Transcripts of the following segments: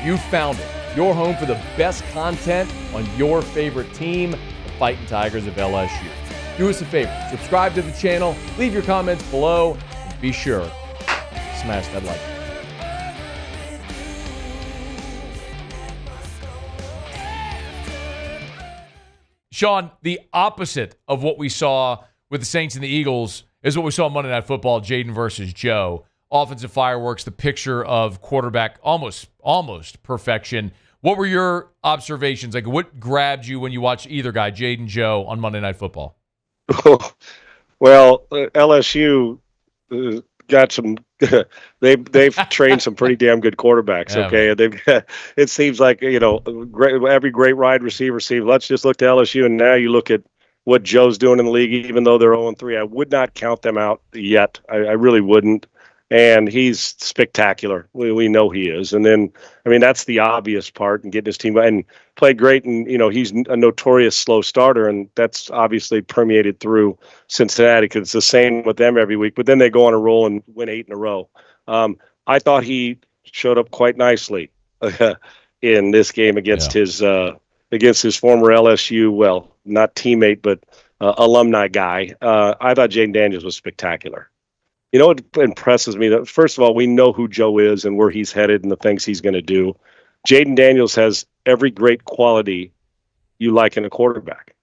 You found it. Your home for the best content on your favorite team, the Fighting Tigers of LSU. Do us a favor. Subscribe to the channel. Leave your comments below. And be sure to smash that like button. Sean, the opposite of what we saw with the Saints and the Eagles is what we saw on Monday Night Football, Jayden versus Joe. Offensive fireworks, the picture of quarterback almost perfection. What were your observations? Like, what grabbed you when you watched either guy, Jayden, Joe, on Monday Night Football? Well, LSU got some. They've trained some pretty damn good quarterbacks. Okay, and they've. It seems like every great wide receiver. Let's just look to LSU, and now you look at what Joe's doing in the league. Even though they're 0-3, I would not count them out yet. I really wouldn't. And he's spectacular. We know he is. And then, I mean, that's the obvious part, and getting his team and played great. And, he's a notorious slow starter, and that's obviously permeated through Cincinnati because it's the same with them every week. But then they go on a roll and win 8 in a row. I thought he showed up quite nicely in this game against his former LSU, well, not teammate, but alumni guy. I thought Jayden Daniels was spectacular. You know what impresses me? That first of all, we know who Joe is and where he's headed and the things he's going to do. Jayden Daniels has every great quality you like in a quarterback.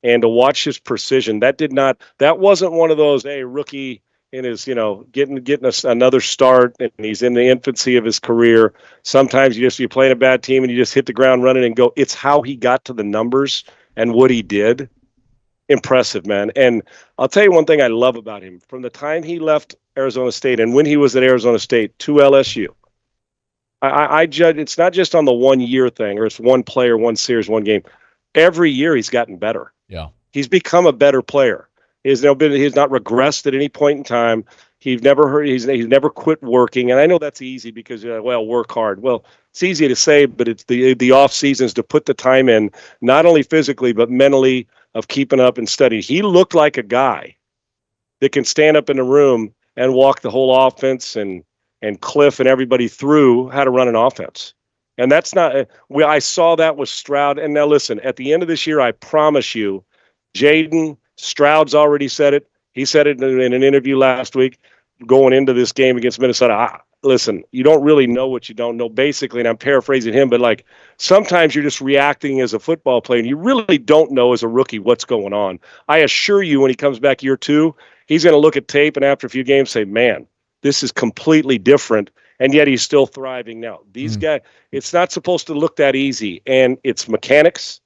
And to watch his precision, that wasn't one of those, rookie in his, getting us another start, and he's in the infancy of his career. Sometimes you're playing a bad team and you just hit the ground running and go. It's how he got to the numbers and what he did. Impressive, man. And I'll tell you one thing I love about him. From the time he left Arizona State and when he was at Arizona State to LSU, I judge it's not just on the 1 year thing or it's one player, one series, one game. Every year he's gotten better. Yeah. He's become a better player. He's not regressed at any point in time. He's never quit working. And I know that's easy because, work hard. Well, it's easy to say, but it's the off seasons to put the time in, not only physically, but mentally, of keeping up and studying. He looked like a guy that can stand up in a room and walk the whole offense and Cliff and everybody through how to run an offense. And that's not – I saw that with Stroud. And now listen, at the end of this year, I promise you, Jayden, Stroud's already said it. He said it in an interview last week going into this game against Minnesota. Listen, you don't really know what you don't know, basically, and I'm paraphrasing him, but sometimes you're just reacting as a football player, and you really don't know as a rookie what's going on. I assure you when he comes back year 2, he's going to look at tape and after a few games say, man, this is completely different, and yet he's still thriving now. These guys, it's not supposed to look that easy, and it's mechanics.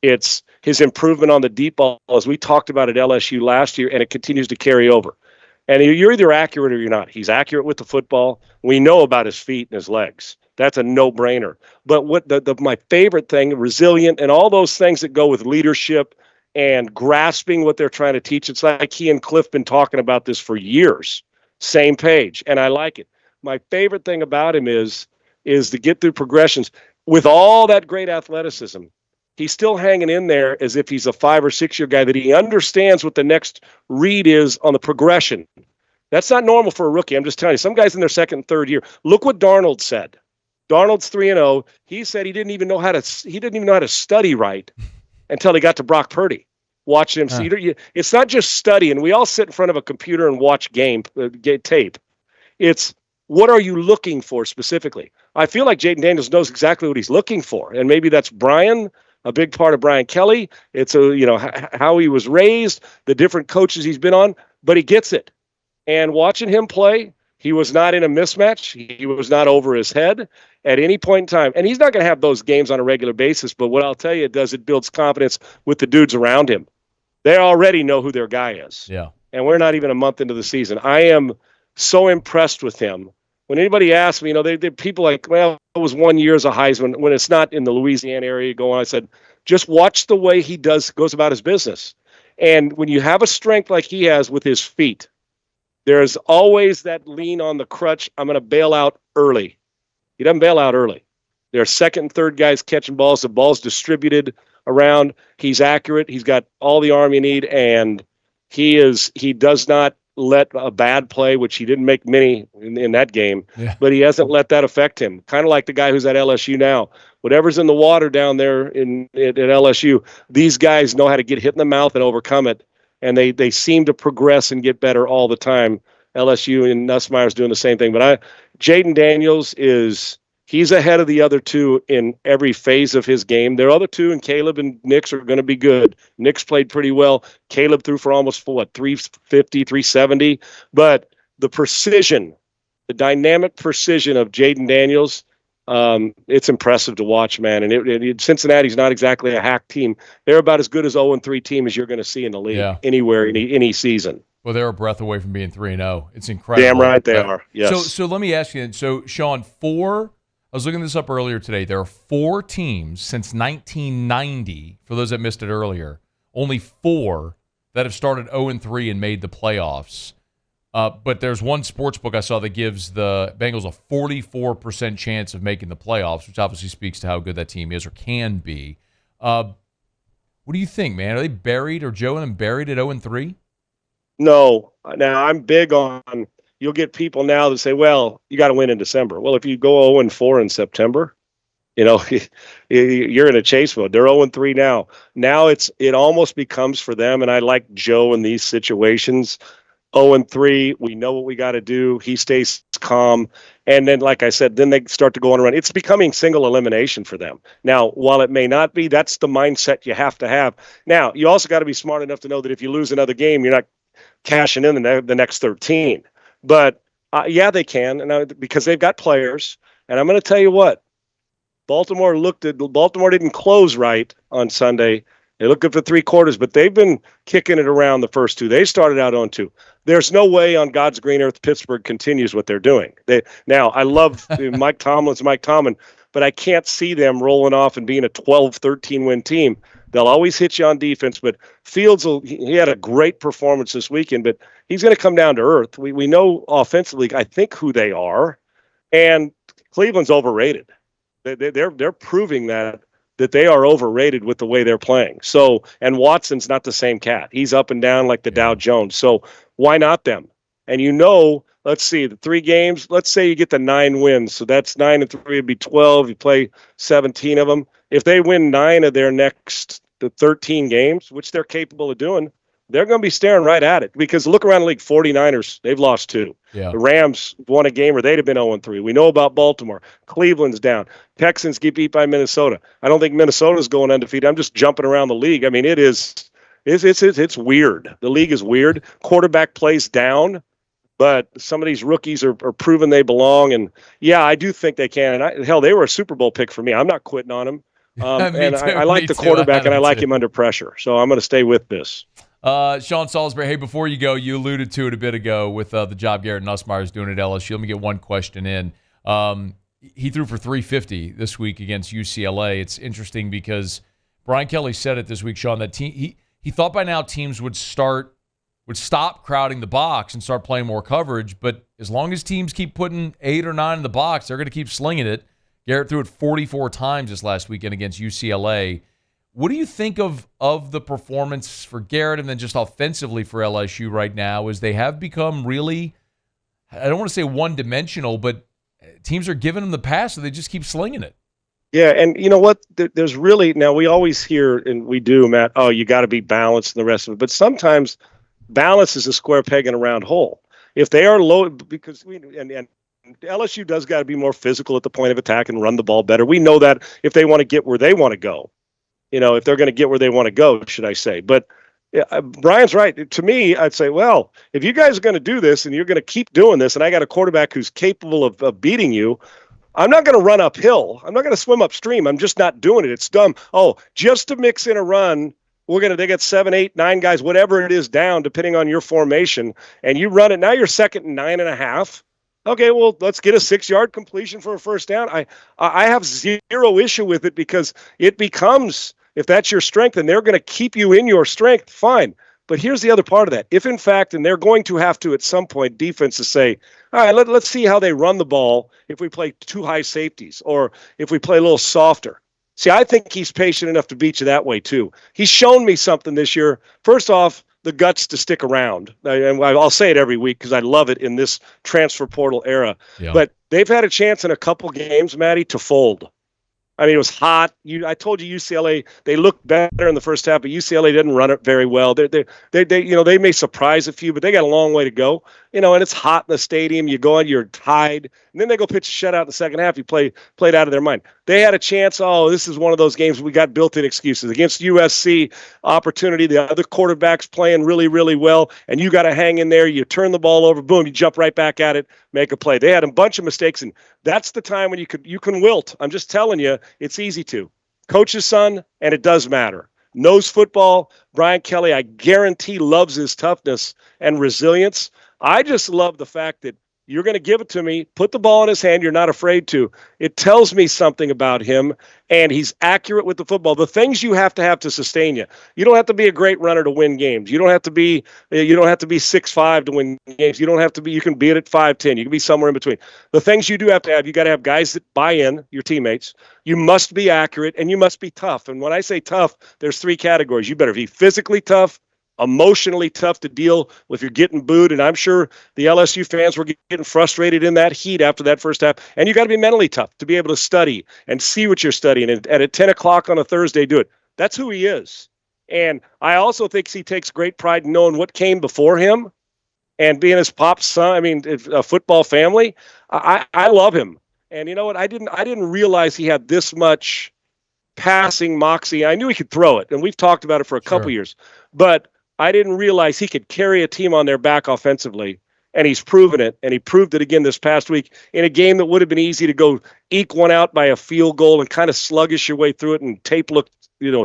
It's his improvement on the deep ball, as we talked about at LSU last year, and it continues to carry over. And you're either accurate or you're not. He's accurate with the football. We know about his feet and his legs. That's a no-brainer. But what my favorite thing, resilient, and all those things that go with leadership and grasping what they're trying to teach. It's like he and Cliff been talking about this for years. Same page, and I like it. My favorite thing about him is to get through progressions. With all that great athleticism, he's still hanging in there as if he's a 5 or 6 year guy, that he understands what the next read is on the progression. That's not normal for a rookie. I'm just telling you, some guys in their second and third year. Look what Darnold said. Darnold's 3-0. He said he didn't even know how to study right until he got to Brock Purdy. Watch him. See, it's not just study, and we all sit in front of a computer and watch tape. It's what are you looking for specifically? I feel like Jayden Daniels knows exactly what he's looking for, and maybe that's Brian. A big part of Brian Kelly. It's how he was raised, the different coaches he's been on, but he gets it. And watching him play, he was not in a mismatch. He was not over his head at any point in time. And he's not going to have those games on a regular basis, but what I'll tell you it builds confidence with the dudes around him. They already know who their guy is. Yeah. And we're not even a month into the season. I am so impressed with him. When anybody asks me, they people like, well, it was 1 year as a Heisman. When it's not in the Louisiana area going on, I said, just watch the way he goes about his business. And when you have a strength like he has with his feet, there's always that lean on the crutch. I'm going to bail out early. He doesn't bail out early. There are second and third guys catching balls. The ball's distributed around. He's accurate. He's got all the arm you need, and he does not let a bad play, which he didn't make many in that game, Yeah. but he hasn't let that affect him. Kind of like the guy who's at LSU now. Whatever's in the water down there at LSU, these guys know how to get hit in the mouth and overcome it, and they seem to progress and get better all the time. LSU and Nussmeier's doing the same thing. But Jayden Daniels he's ahead of the other two in every phase of his game. Their other two, and Caleb and Nix, are going to be good. Nix played pretty well. Caleb threw for almost 350, 370. But the precision, the dynamic precision of Jayden Daniels, it's impressive to watch, man. And Cincinnati's not exactly a hack team. They're about as good as 0-3 team as you're going to see in the league anywhere, any season. Well, they're a breath away from being 3-0. It's incredible. Damn right they are. Yes. So let me ask you. So, Sean, I was looking this up earlier today. There are 4 teams since 1990, for those that missed it earlier, only 4 that have started 0-3 and made the playoffs. But there's one sports book I saw that gives the Bengals a 44% chance of making the playoffs, which obviously speaks to how good that team is or can be. What do you think, man? Are they buried, or Joe and them buried at 0-3? No. Now, I'm big on – you'll get people now that say, well, you got to win in December. Well, if you go 0-4 in September, you're in a chase mode. They're 0-3 now. Now it almost becomes for them, and I like Joe in these situations, 0-3, we know what we got to do. He stays calm. And then, like I said, then they start to go on a run. It's becoming single elimination for them. Now, while it may not be, that's the mindset you have to have. Now, you also got to be smart enough to know that if you lose another game, you're not cashing in the next 13. But, yeah, they can, because they've got players. And I'm going to tell you what, Baltimore didn't close right on Sunday. They looked good for 3 quarters, but they've been kicking it around the first 2. They started out on 2. There's no way on God's green earth Pittsburgh continues what they're doing. Now, I love Mike Tomlin, but I can't see them rolling off and being a 12, 13-win team. They'll always hit you on defense, but Fields, he had a great performance this weekend, but he's going to come down to earth. We know offensively, I think, who they are, and Cleveland's overrated. They're proving that they are overrated with the way they're playing. So, and Watson's not the same cat. He's up and down like the Dow Jones. So why not them? And let's see, the 3 games, let's say you get the 9 wins. So that's 9-3 would be 12. You play 17 of them. If they win 9 of their next 13 games, which they're capable of doing, they're going to be staring right at it. Because look around the league, 49ers, they've lost 2. Yeah. The Rams won a game where they'd have been 0-3. We know about Baltimore. Cleveland's down. Texans get beat by Minnesota. I don't think Minnesota's going undefeated. I'm just jumping around the league. I mean, it's weird. The league is weird. Quarterback plays down, but some of these rookies are proving they belong. And, yeah, I do think they can. And, they were a Super Bowl pick for me. I'm not quitting on them. And I like the quarterback, and I like him under pressure. So I'm going to stay with this. Sean Salisbury, hey, before you go, you alluded to it a bit ago with the job Garrett Nussmeier is doing at LSU. Let me get one question in. He threw for 350 this week against UCLA. It's interesting because Brian Kelly said it this week, Sean, that he thought by now teams would stop crowding the box and start playing more coverage. But as long as teams keep putting 8 or 9 in the box, they're going to keep slinging it. Garrett threw it 44 times this last weekend against UCLA. What do you think of the performance for Garrett and then just offensively for LSU right now, as they have become really, I don't want to say one-dimensional, but teams are giving them the pass, so they just keep slinging it. Yeah, and you know what? There's really, now we always hear, and we do, Matt, you got to be balanced and the rest of it. But sometimes balance is a square peg in a round hole. If they are low, because and LSU does got to be more physical at the point of attack and run the ball better. We know that if they want to get where they want to go. If they're going to get where they want to go, should I say. But Brian's right. To me, I'd say, well, if you guys are going to do this and you're going to keep doing this, and I got a quarterback who's capable of beating you, I'm not going to run uphill. I'm not going to swim upstream. I'm just not doing it. It's dumb. Just to mix in a run, they got 7, 8, 9 guys, whatever it is down, depending on your formation, and you run it. Now you're second and 9.5. Okay, well, let's get a 6-yard completion for a first down. I have zero issue with it because it becomes, if that's your strength and they're going to keep you in your strength, fine. But here's the other part of that. If, in fact, and they're going to have to at some point, defenses say, all right, let's see how they run the ball if we play 2 high safeties or if we play a little softer. See, I think he's patient enough to beat you that way, too. He's shown me something this year. First off, the guts to stick around. And I'll say it every week because I love it in this transfer portal era. Yeah. But they've had a chance in a couple games, Matty, to fold. I mean, it was hot. I told you UCLA, they looked better in the first half, but UCLA didn't run it very well. They may surprise a few, but they got a long way to go. And it's hot in the stadium. You go on, you're tied, and then they go pitch a shutout in the second half. You played out of their mind. They had a chance. Oh, this is one of those games we got built-in excuses against USC. Opportunity. The other quarterback's playing really, really well, and you got to hang in there. You turn the ball over, boom, you jump right back at it, make a play. They had a bunch of mistakes, and that's the time when you can wilt. I'm just telling you, it's easy to. Coach's son, and it does matter. Knows football. Brian Kelly, I guarantee, loves his toughness and resilience. I just love the fact that you're going to give it to me, put the ball in his hand, you're not afraid to. It tells me something about him, and he's accurate with the football. The things you have to sustain you. You don't have to be a great runner to win games. You don't have to be 6'5" to win games. You don't have to be. You can be it at 5'10". You can be somewhere in between. The things you do have to have, you got to have guys that buy in, your teammates. You must be accurate, and you must be tough. And when I say tough, there's 3 categories. You better be physically tough, emotionally tough to deal with. You're getting booed, and I'm sure the LSU fans were getting frustrated in that heat after that first half. And you got to be mentally tough to be able to study and see what you're studying, and at 10 o'clock on a Thursday, do it. That's who he is. And I also think he takes great pride in knowing what came before him and being his pop's son. I mean, a football family. I love him. And you know what? I didn't realize he had this much passing moxie. I knew he could throw it, and we've talked about it for a couple years, but I didn't realize he could carry a team on their back offensively, and he's proven it, and he proved it again this past week in a game that would have been easy to go eke one out by a field goal and kind of sluggish your way through it, and tape looked,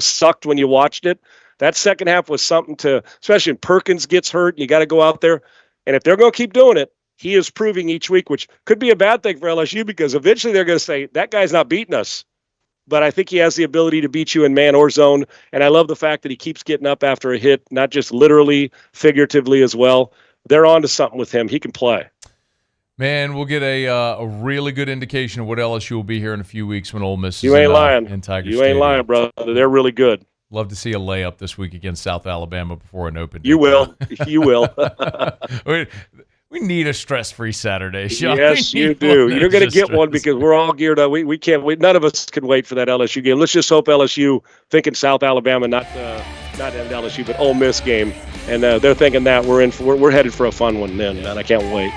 sucked when you watched it. That second half was something to, especially when Perkins gets hurt, and you got to go out there, and if they're going to keep doing it, he is proving each week, which could be a bad thing for LSU because eventually they're going to say, that guy's not beating us. But I think he has the ability to beat you in man or zone. And I love the fact that he keeps getting up after a hit, not just literally, figuratively as well. They're on to something with him. He can play. Man, we'll get a really good indication of what LSU will be here in a few weeks when Ole Miss you is ain't lying. In Tiger You Stadium. ain't lying, brother. They're really good. Love to see a layup this week against South Alabama before an open day. You will. You will. We need a stress-free Saturday, Sean. Yes, you do. You're going to get one because we're all geared up. We can't wait. None of us can wait for that LSU game. Let's just hope LSU, thinking South Alabama, not an LSU, but Ole Miss game, and they're thinking that we're headed for a fun one then, and I can't wait.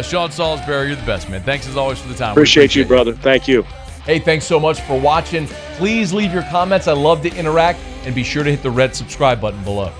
Sean Salisbury, you're the best, man. Thanks as always for the time. Appreciate you, brother. Thank you. Hey, thanks so much for watching. Please leave your comments. I love to interact, and be sure to hit the red subscribe button below.